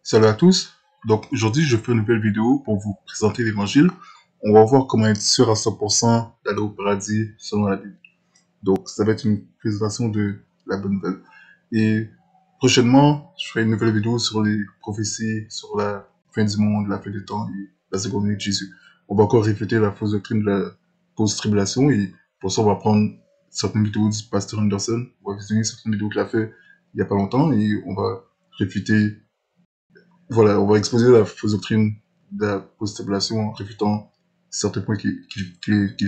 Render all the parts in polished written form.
Salut à tous. Donc aujourd'hui, je fais une nouvelle vidéo pour vous présenter l'évangile. On va voir comment être sûr à 100% d'aller au paradis selon la Bible. Donc ça va être une présentation de la bonne nouvelle. Et prochainement, je ferai une nouvelle vidéo sur les prophéties, sur la fin du monde, la fin des temps et la seconde venue de Jésus. On va encore réfuter la fausse doctrine de la post-tribulation et pour ça, on va prendre certaines vidéos du pasteur Anderson. On va visionner certaines vidéos qu'il a fait il y a pas longtemps et on va réfuter. Voilà, on va exposer la fausse doctrine de la post-tribulation en réfutant certains points qu'il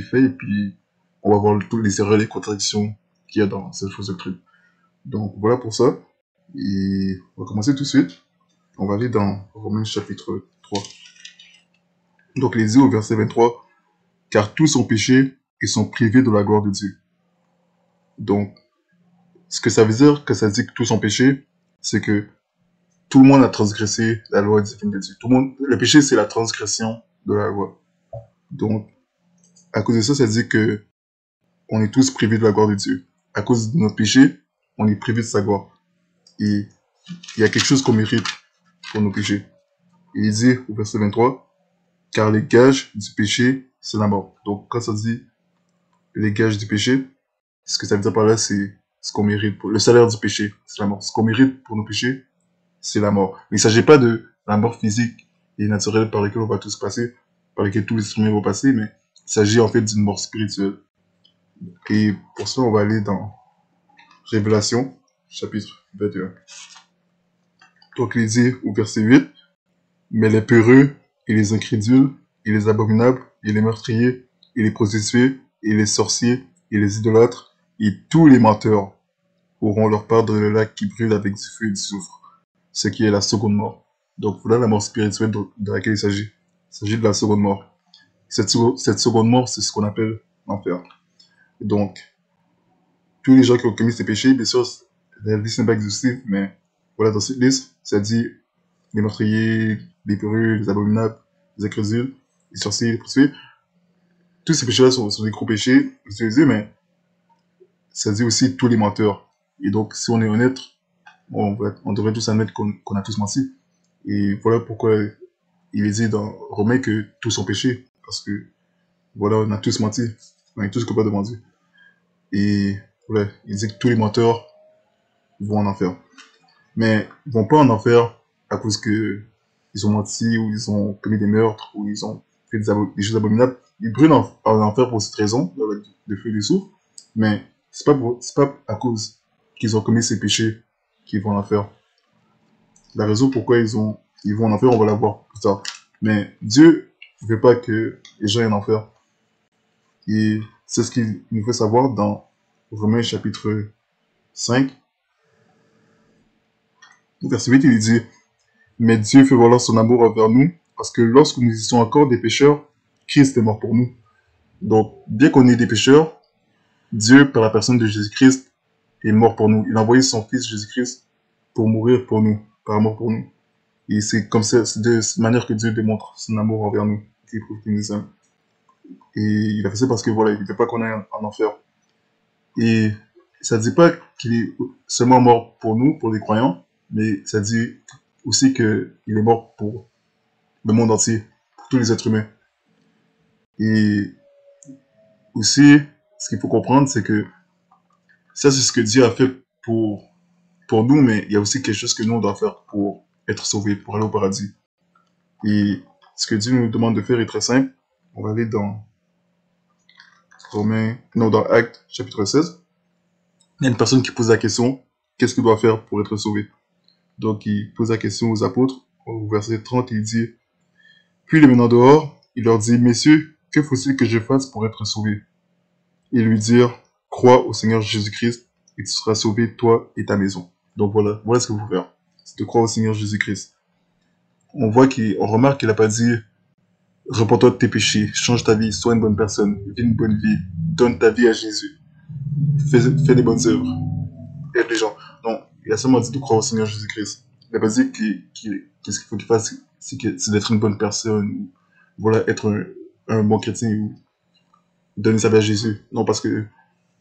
fait, et puis on va voir tous les erreurs et les contradictions qu'il y a dans cette fausse doctrine. Donc voilà pour ça, et on va commencer tout de suite. On va aller dans Romains chapitre 3. Donc les dit au verset 23, « Car tous ont péché et sont privés de la gloire de Dieu. » Donc, ce que ça veut dire, que ça dit que tous ont péché, c'est que tout le monde a transgressé la loi divine de Dieu. Tout le monde, le péché, c'est la transgression de la loi. Donc, à cause de ça, ça dit que on est tous privés de la gloire de Dieu. À cause de notre péché, on est privés de sa gloire. Et il y a quelque chose qu'on mérite pour nos péchés. Et il dit au verset 23, « Car les gages du péché, c'est la mort. » Donc, quand ça dit les gages du péché, ce que ça veut dire par là, c'est ce qu'on mérite. Le salaire du péché, c'est la mort. Ce qu'on mérite pour nos péchés, c'est la mort. Mais il ne s'agit pas de la mort physique et naturelle par laquelle on va tous passer, par laquelle tous les humains vont passer, mais il s'agit en fait d'une mort spirituelle. Et pour ça, on va aller dans Révélation, chapitre 21. Donc, il dit au verset 8, « Mais les peureux et les incrédules et les abominables et les meurtriers et les prostituées et les sorciers et les idolâtres et tous les menteurs auront leur part dans le lac qui brûle avec du feu et du soufre, ce qui est la seconde mort. » Donc voilà la mort spirituelle de laquelle il s'agit. Il s'agit de la seconde mort. Cette seconde mort, c'est ce qu'on appelle l'enfer. Donc, tous les gens qui ont commis ces péchés, bien sûr, la liste n'est pas exhaustive, mais voilà, dans cette liste, ça dit les meurtriers, les peureux, les abominables, les incrédules, les sorciers, les prostituées. Tous ces péchés-là sont des gros péchés utilisés, mais ça dit aussi tous les menteurs. Et donc, si on est honnête, on devrait tous admettre qu'on a tous menti. Et voilà pourquoi il est dit dans Romains que tous ont péché. Parce que, voilà, on a tous menti. On est tous capables de mentir. Et voilà, il dit que tous les menteurs vont en enfer. Mais ils vont pas en enfer à cause que ils ont menti, ou ils ont commis des meurtres, ou ils ont fait des choses abominables. Ils brûlent en enfer pour cette raison, avec le feu et du soufre. Mais c'est pas à cause qu'ils ont commis ces péchés qu'ils vont en enfer. La raison pourquoi ils vont en enfer, on va la voir plus tard. Mais Dieu ne veut pas que les gens aient en enfer. Et c'est ce qu'il nous fait savoir dans Romains chapitre 5. Verset 8, il dit, « Mais Dieu fait valoir son amour envers nous, parce que lorsque nous étions encore des pécheurs, Christ est mort pour nous. » Donc, bien qu'on ait des pécheurs, Dieu, par la personne de Jésus-Christ, est mort pour nous. Il a envoyé son Fils Jésus-Christ pour mourir pour nous, par amour pour nous. Et c'est comme ça, c'est de cette manière que Dieu démontre son amour envers nous, qu'il prouve qu'il nous aime. Et il a fait ça parce que voilà, il ne veut pas qu'on aille en enfer. Et ça ne dit pas qu'il est seulement mort pour nous, pour les croyants, mais ça dit aussi qu'il est mort pour le monde entier, pour tous les êtres humains. Et aussi, ce qu'il faut comprendre, c'est que ça, c'est ce que Dieu a fait pour nous, mais il y a aussi quelque chose que nous, on doit faire pour être sauvés, pour aller au paradis. Et ce que Dieu nous demande de faire est très simple. On va aller dans dans Actes, chapitre 16. Il y a une personne qui pose la question, qu'est-ce qu'il doit faire pour être sauvé? Donc, il pose la question aux apôtres. Au verset 30, il dit, « Puis les menant dehors, il leur dit, « Messieurs, que faut-il que je fasse pour être sauvé? » Ils lui dirent, « Crois au Seigneur Jésus-Christ, et tu seras sauvé, toi et ta maison. » Donc voilà ce qu'il faut faire. C'est de croire au Seigneur Jésus-Christ. On remarque qu'il n'a pas dit, « Repends-toi de tes péchés, change ta vie, sois une bonne personne, vis une bonne vie, donne ta vie à Jésus, fais des bonnes œuvres, aide les gens. » Non, il a seulement dit de croire au Seigneur Jésus-Christ. Il n'a pas dit qu'est-ce qu'il faut qu'il fasse, c'est d'être une bonne personne, ou voilà, être un bon chrétien, ou donner sa vie à Jésus. Non, parce que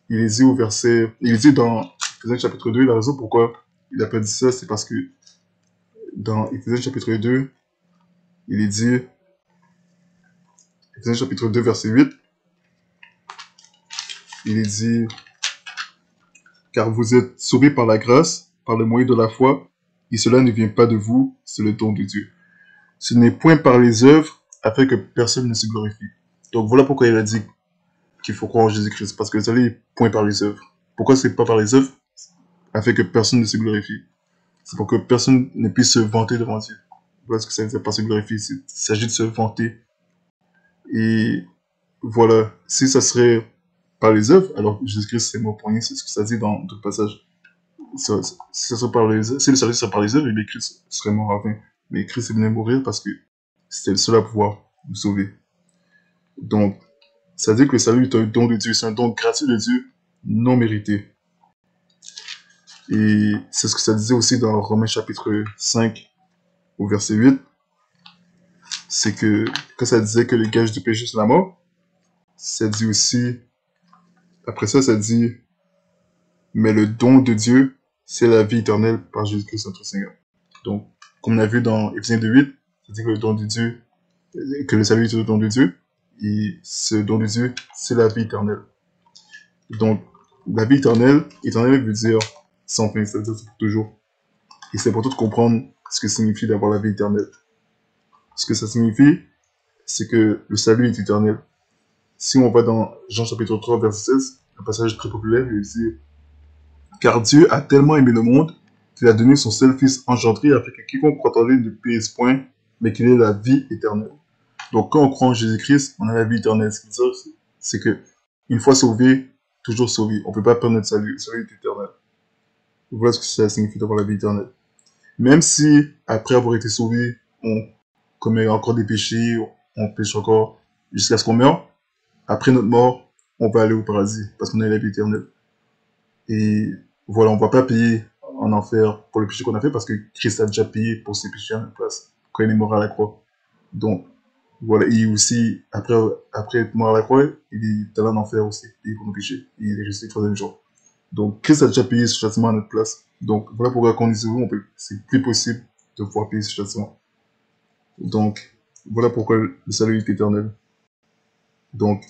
il est dit dans Ephésiens chapitre 2, la raison pourquoi il n'a pas dit ça, c'est parce que dans Éphésiens chapitre 2, il est dit, Éphésiens chapitre 2, verset 8, il est dit, car vous êtes sauvés par la grâce, par le moyen de la foi, et cela ne vient pas de vous, c'est le don de Dieu. Ce n'est point par les œuvres, afin que personne ne se glorifie. Donc voilà pourquoi il a dit qu'il faut croire en Jésus-Christ, parce que le salut est point par les œuvres. Pourquoi c'est pas par les œuvres? Afin que personne ne se glorifie. C'est pour que personne ne puisse se vanter devant Dieu. Voilà ce que ça veut dire par se glorifier. Il s'agit de se vanter. Et voilà, si ça serait par les œuvres, alors Jésus-Christ c'est mort pour rien, c'est ce que ça dit dans d'autres passages. Si le salut serait par les œuvres, et Christ serait mort avant. Mais Christ est venu mourir parce que c'était le seul à pouvoir nous sauver. Donc, ça dit que le salut est un don de Dieu, c'est un don gratuit de Dieu, non mérité. Et c'est ce que ça disait aussi dans Romains chapitre 5, au verset 8. C'est que, quand ça disait que le gage du péché c'est la mort, ça dit aussi, après ça, ça dit, mais le don de Dieu, c'est la vie éternelle par Jésus-Christ notre Seigneur. Donc, comme on a vu dans Éphésiens 2:8, ça dit que le don de Dieu, que le salut est le don de Dieu, et ce don de Dieu, c'est la vie éternelle. Donc, la vie éternelle veut dire sans fin, ça veut dire pour toujours. Et c'est important de comprendre ce que signifie d'avoir la vie éternelle. Ce que ça signifie, c'est que le salut est éternel. Si on va dans Jean chapitre 3, verset 16, un passage très populaire, il dit « Car Dieu a tellement aimé le monde qu'il a donné son seul Fils engendré afin que quiconque croit en lui ne périsse point, mais qu'il ait la vie éternelle. » Donc quand on croit en Jésus-Christ, on a la vie éternelle. Ce qui veut dire, c'est que une fois sauvé, toujours sauvé. On ne peut pas perdre notre salut. Le salut est éternel. Voilà ce que ça signifie d'avoir la vie éternelle. Même si, après avoir été sauvé, on commet encore des péchés, on pêche encore jusqu'à ce qu'on meure, après notre mort, on va aller au paradis parce qu'on a la vie éternelle. Et voilà, on ne va pas payer en enfer pour le péché qu'on a fait parce que Christ a déjà payé pour ses péchés à notre place quand il est mort à la croix. Donc, voilà, et aussi, après être mort à la croix, il est allé en enfer aussi, payé pour nos péchés. Et il est resté le troisième jour. Donc, Christ a déjà payé ce châtiment à notre place. Donc, voilà pourquoi quand on est sauvé, c'est plus possible de pouvoir payer ce châtiment. Donc, voilà pourquoi le salut est éternel. Donc,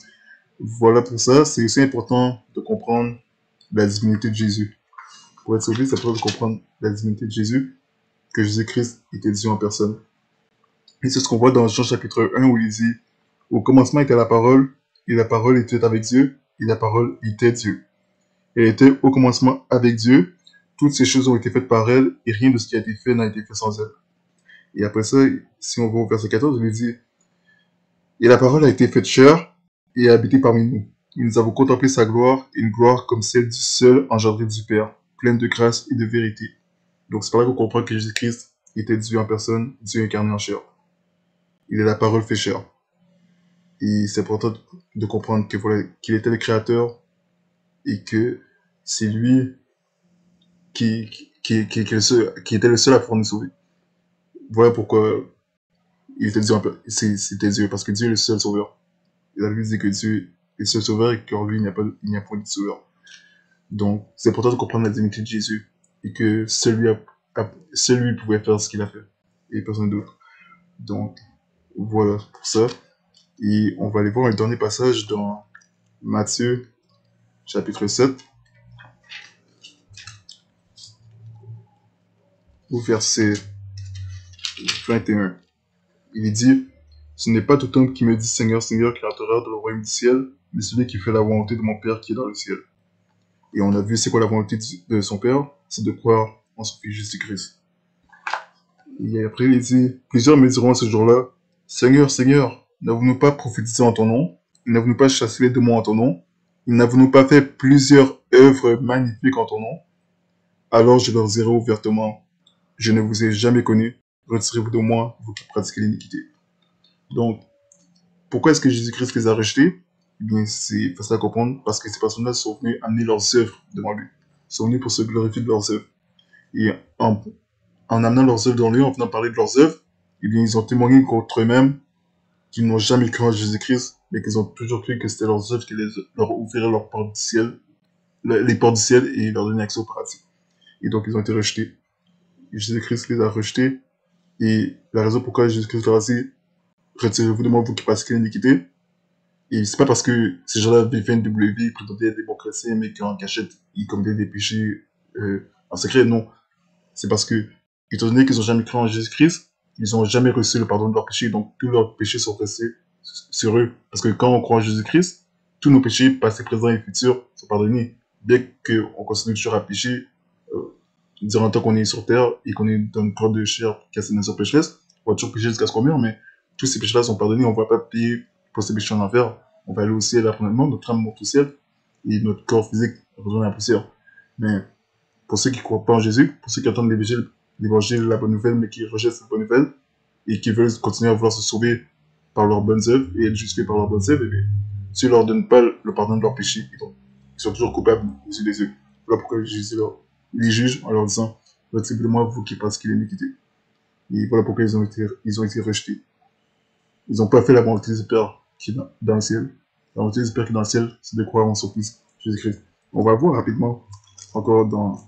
voilà pour ça, c'est aussi important de comprendre la divinité de Jésus. Pour être sauvé, c'est important de comprendre la divinité de Jésus, que Jésus-Christ était Dieu en personne. Et c'est ce qu'on voit dans Jean chapitre 1 où il dit « Au commencement était la parole, et la parole était avec Dieu, et la parole était Dieu. Elle était au commencement avec Dieu, toutes ces choses ont été faites par elle, et rien de ce qui a été fait n'a été fait sans elle. » Et après ça, si on va au verset 14, il dit « Et la parole a été faite chair, et a habité parmi nous. Et nous avons contemplé sa gloire, une gloire comme celle du seul engendré du Père, pleine de grâce et de vérité. » Donc c'est par là qu'on comprend que Jésus-Christ était Dieu en personne, Dieu incarné en chair. Il est la parole fait chair. Et c'est important de comprendre que voilà, qu'il était le Créateur et que c'est lui qui était le seul à pouvoir nous sauver. Voilà pourquoi il était Dieu, c'était Dieu, parce que Dieu est le seul sauveur. Il a dit que Dieu est le seul sauveur et qu'en lui, il n'y a point de sauveur. Donc, c'est important de comprendre la divinité de Jésus et que seul lui pouvait faire ce qu'il a fait et personne d'autre. Donc, voilà pour ça. Et on va aller voir un dernier passage dans Matthieu, chapitre 7, au verset 21. Il est dit « Ce n'est pas tout homme qui me dit Seigneur, Seigneur, qui entrera dans le royaume du ciel, mais celui qui fait la volonté de mon Père qui est dans le ciel. » Et on a vu c'est quoi la volonté de son Père, c'est de croire en son Fils Jésus-Christ. Et après il dit « Plusieurs me diront ce jour-là, Seigneur, Seigneur, n'avons-nous pas prophétisé en ton nom? N'avons-nous pas chassé les démons en ton nom? N'avons-nous pas fait plusieurs œuvres magnifiques en ton nom? Alors je leur dirai ouvertement, je ne vous ai jamais connu, retirez-vous de moi, vous qui pratiquez l'iniquité. » Donc, pourquoi est-ce que Jésus-Christ les a rejetés? Eh bien, c'est facile à comprendre, parce que ces personnes-là sont venues amener leurs œuvres devant lui. Ils sont venus pour se glorifier de leurs œuvres. Et en amenant leurs œuvres devant lui, en venant parler de leurs œuvres, eh bien, ils ont témoigné contre eux-mêmes qu'ils n'ont jamais cru en Jésus-Christ, mais qu'ils ont toujours cru que c'était leurs œuvres qui leur ouvriraient leurs portes du ciel, les portes du ciel et leur donner accès au paradis. Et donc, ils ont été rejetés. Et Jésus-Christ les a rejetés Et la raison pourquoi Jésus-Christ leur a dit, retirez-vous de moi, vous qui pratiquez l'iniquité. Et c'est pas parce que ces gens-là vivaient une double vie, prétendaient être des bons chrétiens, mais qu'en cachette, ils commettaient des péchés en secret. Non. C'est parce que, étant donné qu'ils n'ont jamais cru en Jésus-Christ, ils n'ont jamais reçu le pardon de leurs péchés, donc tous leurs péchés sont restés sur eux. Parce que quand on croit en Jésus-Christ, tous nos péchés, passés, présents et futurs, sont pardonnés. Bien qu'on continue toujours à pécher, durant le temps qu'on est sur terre et qu'on est dans le corps de chair qui a ses nations pécheresses, on va toujours pécher jusqu'à ce qu'on meure, mais tous ces péchés-là sont pardonnés, on ne va pas payer pour ces péchés en enfer. On va aller au ciel après notre âme monte au ciel et notre corps physique rejoint la poussière. Mais pour ceux qui ne croient pas en Jésus, pour ceux qui attendent l'évangile, la bonne nouvelle, mais qui rejettent cette bonne nouvelle et qui veulent continuer à vouloir se sauver par leurs bonnes œuvres et être justifiés par leurs bonnes œuvres, eh bien, Dieu ne leur donne pas le pardon de leurs péchés. Donc, ils sont toujours coupables aux yeux des yeux. Voilà pourquoi Jésus les juge en leur disant, retirez de moi, vous qui pratiquez l'iniquité. Et voilà pourquoi ils ont été rejetés. Ils n'ont pas fait la volonté du Père qui est dans le ciel. La volonté du Père qui est dans le ciel, c'est de croire en son Fils, Jésus-Christ. On va voir rapidement, encore dans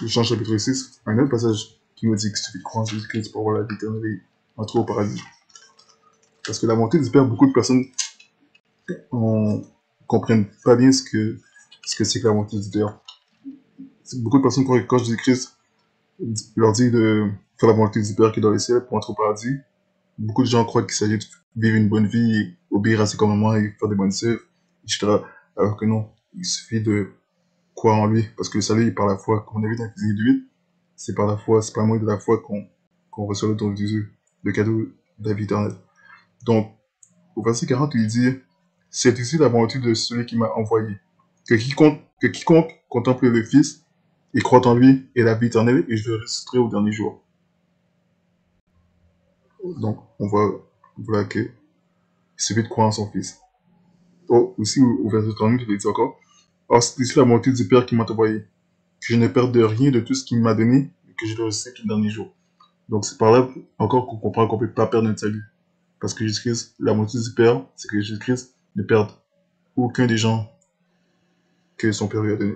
Jean chapitre 6, un autre passage qui nous dit qu'il suffit de croire en Jésus-Christ pour avoir la vie éternelle et entrer au paradis. Parce que la volonté du Père, beaucoup de personnes ne comprennent pas bien ce que c'est que la volonté du Père. Beaucoup de personnes, quand Jésus-Christ leur dit de faire la volonté du Père qui est dans les cieux pour entrer au paradis, beaucoup de gens croient qu'il s'agit de vivre une bonne vie, obéir à ses commandements et faire des bonnes œuvres, etc. Alors que non, il suffit de croire en lui. Parce que le salut est par la foi, comme on a vu dans l'épisode 8, c'est par la foi, c'est par le moyen de la foi qu'on reçoit le don de Dieu, le cadeau de la vie éternelle. Donc, au verset 40, il dit, c'est ici la volonté de celui qui m'a envoyé, que quiconque contemple le Fils et croit en lui ait la vie éternelle et je le ressusciterai au dernier jour. Donc, on voit voilà que il suffit de croire en son Fils. Oh, aussi, au verset 30, il dit encore, or c'est ici la volonté du Père qui m'a envoyé, que je ne perde rien de tout ce qu'il m'a donné et que je le ressuscite le dernier jour. Donc, c'est par là encore qu'on comprend qu'on ne peut pas perdre notre salut. Parce que Jésus-Christ, la volonté du Père, c'est que Jésus-Christ ne perde aucun des gens que son Père lui a donné.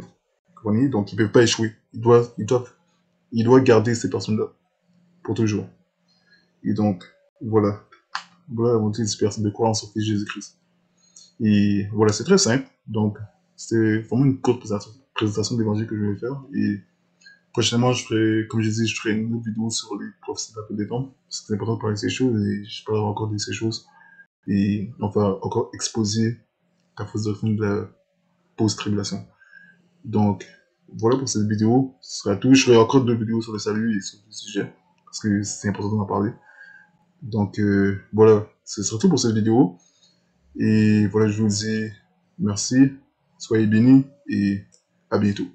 Comprenez? Donc, il ne peut pas échouer. Il doit garder ces personnes-là pour toujours. Et donc, voilà. Voilà la volonté du Père, c'est de croire en son Fils Jésus-Christ. Et voilà, c'est très simple. Donc, c'était vraiment une courte présentation de l'évangile que je vais faire. Et prochainement, comme je dis, je ferai une autre vidéo sur les prophéties de la fin des temps. C'est important de parler de ces choses et je parlerai encore de ces choses. Et on va encore exposer la fausse doctrine de la post-tribulation. Donc, voilà pour cette vidéo. Ce sera tout. Je ferai encore 2 vidéos sur le salut et sur le sujet. Parce que c'est important d'en parler. Donc, voilà. Ce sera tout pour cette vidéo. Et voilà, je vous dis merci. Soyez bénis et à bientôt.